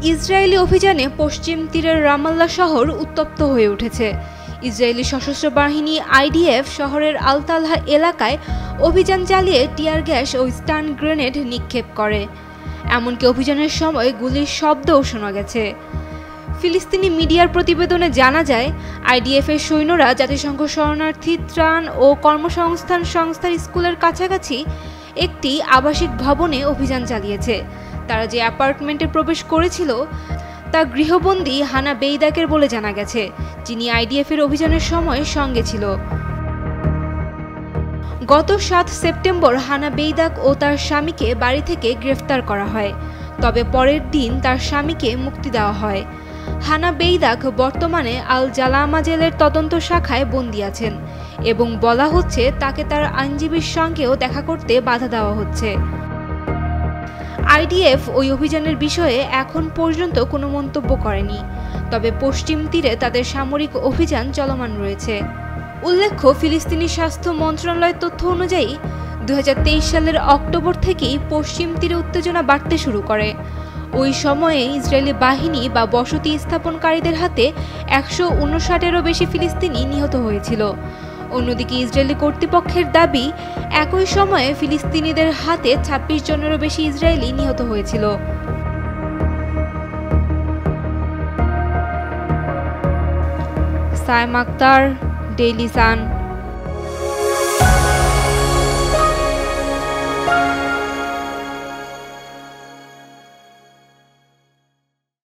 Israeli অভিযানে পশ্চিম তীরের Ramallah শহর উত্তপ্ত হয়ে উঠেছে। ইসরায়েলি সশস্ত্র বাহিনী আইডিএফ শহরের আল-তালহা এলাকায় অভিযান চালিয়ে টিয়ার গ্যাস ও স্টান গ্রেনেড নিক্ষেপ করে। এমনকি অভিযানের সময় গুলির শব্দও শোনা গেছে। ফিলিস্তিনি মিডিয়ার প্রতিবেদনে জানা যায়, আইডিএফের সৈন্যরা জাতিসংঘ শরণার্থী ত্রাণ ও কর্মসংস্থান সংস্থার স্কুলের কাছাকাছি একটি আবাসিক ভবনে অভিযান চালিয়েছে। তারা যে অ্যাপার্টমেন্টে প্রবেশ করেছিল তা গৃহবন্দী হানা বেইদাকের বলে জানা গেছে, যিনি আইডিএফের অভিযানের সময় সঙ্গে ছিল। গত ৭ সেপ্টেম্বর হানা বেইদাক ও তার স্বামীকে বাড়ি থেকে গ্রেফতার করা হয়, তবে পরের দিন তার স্বামীকে মুক্তি দেওয়া হয়। হানা বেইদাক বর্তমানে আল জালামা জেলের তদন্ত শাখায় বন্দী আছেন এবং বলা হচ্ছে তাকে তার আইনজীবীর সঙ্গেও দেখা করতে বাধা দেওয়া হচ্ছে। আইডিএফ ওই অভিযানের বিষয়ে এখন পর্যন্ত কোনো মন্তব্য করেনি, তবে পশ্চিম তীরে তাদের সামরিক অভিযান চলমান রয়েছে। উল্লেখ্য, ফিলিস্তিনি স্বাস্থ্য মন্ত্রণালয়ের তথ্য অনুযায়ী ২০২৩ সালের অক্টোবর থেকেই পশ্চিম তীরে উত্তেজনা বাড়তে শুরু করে। ওই সময়ে ইসরায়েলি বাহিনী বা বসতি স্থাপনকারীদের হাতে ১৫৯-এরও বেশি ফিলিস্তিনি নিহত হয়েছিল। অন্যদিকে ইসরায়েলি কর্তৃপক্ষের দাবি, একই সময়ে ফিলিস্তিনিদের হাতে ২৬ জনেরও বেশি ইসরায়েলি নিহত হয়েছিল। Sayem Akter, Daily Sun.